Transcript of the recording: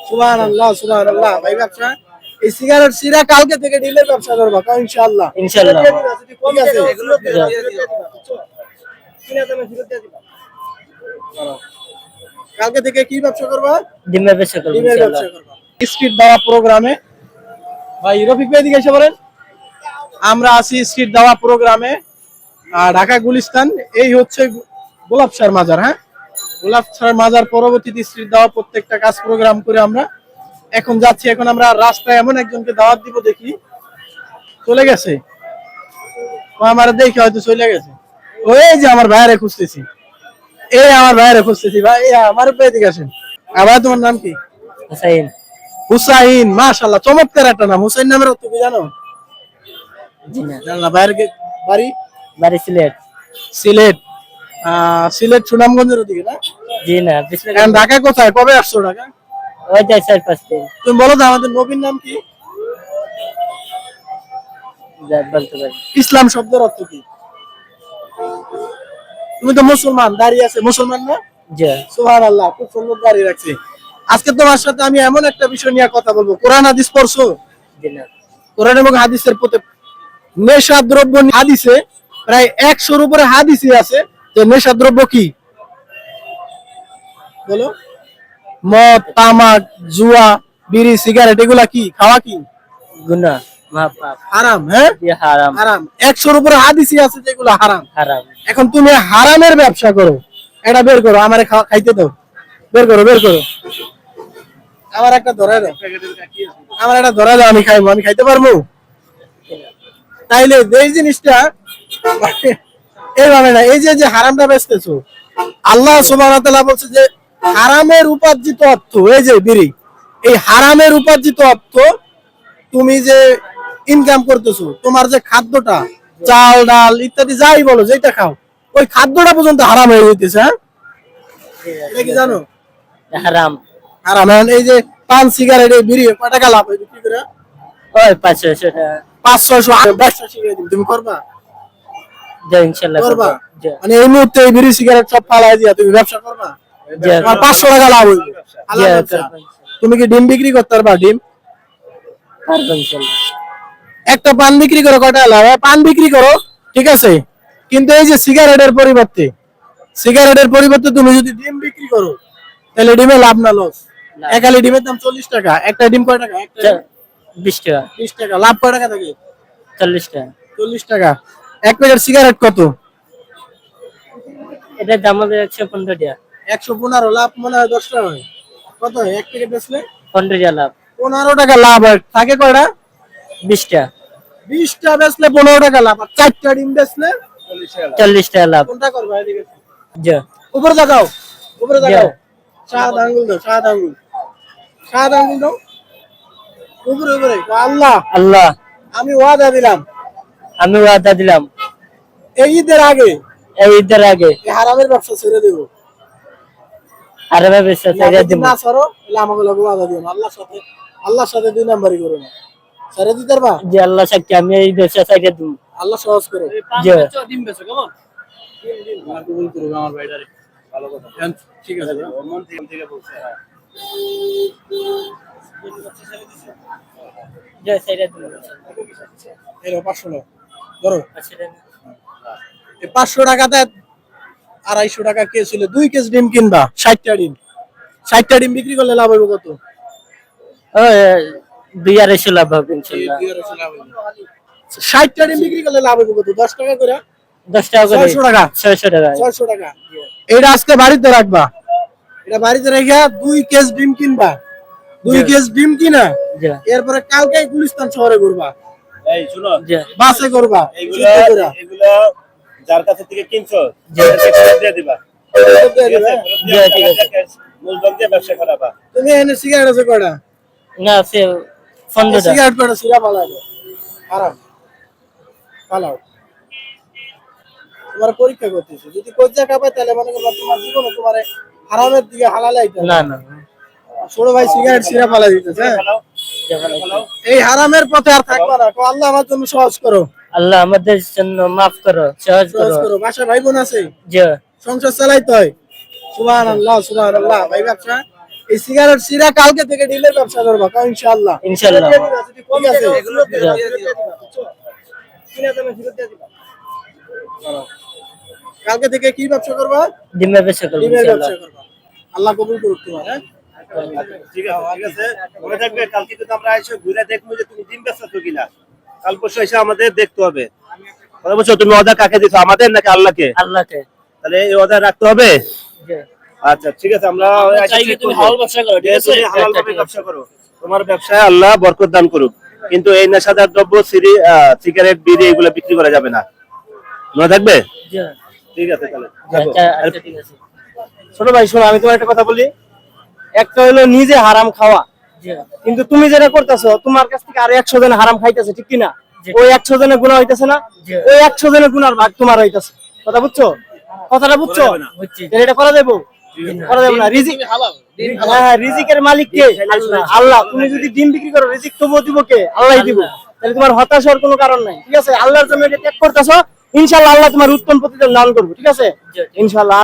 সুবহানাল্লাহ সুবহানাল্লাহ। ভাই ব্যবসা এই সিগারেট সিরা কালকে থেকে ডিলের ব্যবসা করবা কারণ ইনশাআল্লাহ। ইনশাআল্লাহ। ঠিক আছে কালকে থেকে কি ব্যবসা করবা? ডিমের ব্যবসা করব ডিমের ইনশাআল্লাহ। ব্যবসা করবা। স্ট্রিট দাওয়া প্রোগ্রামে ভাই রফিক ভাই দিকে এসে বলেন। আমরা আছি স্ট্রিট দাওয়া প্রোগ্রামে ঢাকা গুলিস্তান। এই হচ্ছে গোলাপ শাহ মাজার। হ্যাঁ, গোলাপ শাহ মাজার পরবর্তীতে স্ট্রিট দাওয়া প্রত্যেকটা কাজ প্রোগ্রাম করে আমরা এখন যাচ্ছি। এখন আমরা রাস্তায় এমন একজনকে দাওয়াত দিব, দেখি চলে গেছে। ও আমার দেখে হয়তো চলে গেছে। ওই যে আমার ভাইয়ারে খুঁজতেছি, এই আমার ভাইয়ারে খুঁজতেছি। ভাই আমার উপরে দিকে আসেন। আবার তোমার নাম কি? হুসাইন। হুসাইন, মাশাআল্লাহ, চমৎকার একটা নাম। হুসাইন নামের অর্থ কি জানো? জি না। জানলা। ভাইয়ের বাড়ি? বাড়ি সিলেট। সিলেট। সিলেট সুনামগঞ্জের ওদিকে না? জি না। এখন ঢাকা কোথায়? কবে আসছো ঢাকা? ওই যাই 4-5 দিন। তুমি বলো তো আমাদের নবীর নাম কি? যা বলতে পারি। ইসলাম শব্দের অর্থ কি? তুমি তো মুসলমান, দাঁড়িয়ে আছে, মুসলমান না? জি। সুবহানাল্লাহ, খুব সুন্দর দাঁড়িয়ে রাখছে। আজকে তোমার সাথে আমি এমন একটা বিষয় নিয়ে কথা বলবো। কোরআন হাদিস পড়ছো? জি না। কোরআন এবং হাদিসের প্রতি নেশা দ্রব্য হাদিসে প্রায় 100-র উপরে হাদিসই আছে যে নেশা দ্রব্য কি বলো? মদ, তামাক, জুয়া, বিড়ি, সিগারেট, এগুলা কি খাওয়া কি গুনাহ, মহাপাপ, হারাম। হ্যাঁ, জি হারাম। হারাম। 100-র উপরে হাদিসই আছে যেগুলো হারাম। হারাম। এখন তুমি হারামের ব্যবসা করো, এটা বের করো, আমারে খাইতে দাও। বের করো, বের করো। আমার একটা ধরাই দাও, আমার একটা ধরাই দাও, আমি খাইবো। আমি খাইতে পারবো? তাইলে এই জিনিসটা এইভাবে না। এই যে হারামটা বেচতেছো, আল্লাহ সুবহানাহু ওয়া তাআলা বলছে যে হারামের উপার্জিত অর্থ, এই যে বিড়ি, এই হারামের উপার্জিত অর্থ তুমি যে ইনকাম করতেছো, তোমার যে খাদ্যটা, চাল ডাল ইত্যাদি যাই বলো, যেটা খাও, ওই খাদ্যটা পর্যন্ত হারাম হয়ে যাইতেছে। হ্যাঁ, এটা কি জানো? হারাম। হারাম। এখন এই যে পান, সিগারেট, এই বিড়ি, কয় টাকা লাভ হয় বিক্রি করে? ওই 500 টাকা। 500-600 ব্যবসা শিখিয়ে দিন, তুমি করবা? জি ইনশাআল্লাহ করবা? করব। জি। মানে এই মুহূর্তে এই বিড়ি সিগারেট সব ফালাই দিয়া তুমি ব্যবসা করবা? জি। তোমার 500 টাকা লাভ হইবে। জি হালাল ব্যবসা। তুমি কি ডিম বিক্রি করতে পারবা? ডিম পারবো ইনশাআল্লাহ। একটা পান বিক্রি করো, কয় টাকা লাভ হয়? পান বিক্রি করো, ঠিক আছে, কিন্তু এই যে সিগারেটের পরিবর্তে তুমি যদি ডিম বিক্রি করো, তাহলে ডিমে লাভ না লস? এক আলি ডিমের দাম 40 টাকা। একটা ডিম কয় টাকা? একটা ডিম 20 টাকা। 20 টাকা। লাভ কয় টাকা থাকে? 40 টাকা। 40 টাকা। এক প্যাকেট সিগারেট কত? এটার দাম হলো 115 টাকা। 115। লাভ মনে হয় 10 টাকা হয়। কত হয় এক প্যাকেট বেচলে? 15 টাকা লাভ। 15 টাকা লাভ হয়। থাকে কয়টা? 20 টাকা। 20টা বেচলে 15 টাকা লাভ, আর 4টা ডিম বেচলে 40 টাকা লাভ। কোনটা করবা? এদিকে জি। উপরে তাকাও, উপরে তাকাও। সাত আঙ্গুল দাও, সাত আঙ্গুল, সাত আঙ্গুল দাও। উপরে উপরে। আল্লাহ, আল্লাহ, আমি ওয়াদা দিলাম আমি ওয়াদা দিলাম এই ঈদের আগে এই ঈদের আগে এই হারামের ব্যবসা ছেড়ে দেবো। হারামের ব্যবসা ছেড়ে যদি দিব। না ছাড়ো তাহলে আমাকে লোক ওয়াদা দিও না। আল্লাহর সাথে 2 নাম্বারই করো না। ছেড়ে দিতে পারবা? জি আল্লাহ সাক্ষী আমি এই ব্যবসা ছেড়ে দিব। আল্লাহ সহজ করো। জি। ডিম বেচো কেমন? ডিম আর কবুল করো আমার ভাইটারে। ভালো কথা। ঠিক আছে, ওর মন থেকে বলছে। জি ছেড়ে দিব। এলো 500 টাকা ধরো। আচ্ছা। এই 500 টাকাতে 250 টাকা কে ছিল? 2 কেজি ডিম কিনবা, 60টা ডিম। 60টা ডিম বিক্রি করলে লাভ হবে কত? ওই 2-250 লাভ হবে ইনশাআল্লাহ। 60টা ডিম বিক্রি করলে লাভ হবে কত? 10 টাকা করে। 10 টাকা করে। 600 টাকা। 600 টাকা। 600 টাকা। এটা আজকে বাড়িতে রাখবা। এটা বাড়িতে রেখে 2 কেজি ডিম কিনবা। 2 কেজি ডিম কিনা জি। এরপরে কালকে গুলিস্তান শহরে ঘুরবা। এই শুনো, জি। বাসে করবা। এগুলা যার কাছে থেকে কিনছো দিয়ে দিবা। জি ঠিক আছে। মূলধন দিয়ে ব্যবসা করাবা। তুমি এনে সিগারেট আছে কয়টা? না সে 15 টাকা। সিগারেট কয়টা? সিরা পালাও। আরাম পালাও। তোমার পরীক্ষা করতেছে, যদি পরীক্ষা পাবে তাহলে মনে করবা তোমার জীবনে তোমার হারামের দিকে হালালে আইতে না না। ছোট ভাই সিগারেট সিরা পালা দিতেছে। এই হারামের পথে আর থাকবা না। আল্লাহ আমার জন্য সহজ করো। আল্লাহ আমাদের জন্য মাফ করো, সহজ সহজ করো। করো। বাসা ভাই বোন আছে, জি। সংসার চালাইতে হয়। সুবহানাল্লাহ সুবহানাল্লাহ। ভাই ব্যবসা এই সিগারেট সিরা কালকে থেকে ডিলের ব্যবসা করবা ইনশাআল্লাহ। ইনশাআল্লাহ। ঠিক আছে কালকে থেকে কি ব্যবসা করবা? ডিমের ব্যবসা করবো ডিমের ইনশাআল্লাহ। ব্যবসা করবা। আল্লাহ কবুল করুক তোমার। হ্যাঁ ঠিক আছে মনে থাকবে কালকে কিন্তু আমরা এসে ঘুরে দেখবো যে তুমি ডিম বেচছো কিনা। কাল পরশু এসে আমাদের দেখতে হবে। কথা বলছো তুমি অর্ডার কাকে দিছো, আমাদের নাকি আল্লাহকে? আল্লাহকে। তাহলে এই অর্ডার রাখতে হবে। জি। আচ্ছা ঠিক আছে আমরা চাই কি তুমি হালাল ব্যবসা করো, ঠিক আছে? তুমি হালাল ভাবে ব্যবসা করো, তোমার ব্যবসায় আল্লাহ বরকত দান করুক। কিন্তু এই নেশাদার দ্রব্য সিগারেট বিড়ি এগুলো বিক্রি করা যাবে না, মনে থাকবে? জি। ঠিক আছে তাহলে আচ্ছা আচ্ছা ঠিক আছে। ছোট ভাই শোনো, আমি তোমার একটা কথা বলি। একটা হলো নিজে হারাম খাওয়া, জি। কিন্তু তুমি যেটা করতেছো তোমার কাছ থেকে আরো 100 জন হারাম খাইতেছে, ঠিক কিনা? জি। ওই 100 জনের গুনাহ হইতেছে না, জি। ওই 100 জনের গুনার ভাগ তোমার হইতেছে। কথা বুঝছো? কথাটা বুঝছো? বুঝছি। তাহলে এটা করা দেবো? করা দেবো না। রিজিক, হ্যাঁ, রিজিকের মালিক কে? আল্লাহ। তুমি যদি ডিম বিক্রি করো, রিজিক তবুও দিব কে? আল্লাহই দিব। তাহলে তোমার হতাশ হওয়ার কোনো কারণ নাই, ঠিক আছে? আল্লাহর জন্য এটা ত্যাগ করতেছো, ইনশাআল্লাহ আল্লাহ তোমার উত্তম প্রতিদান দান করবে, ঠিক আছে? ইনশাআল্লাহ।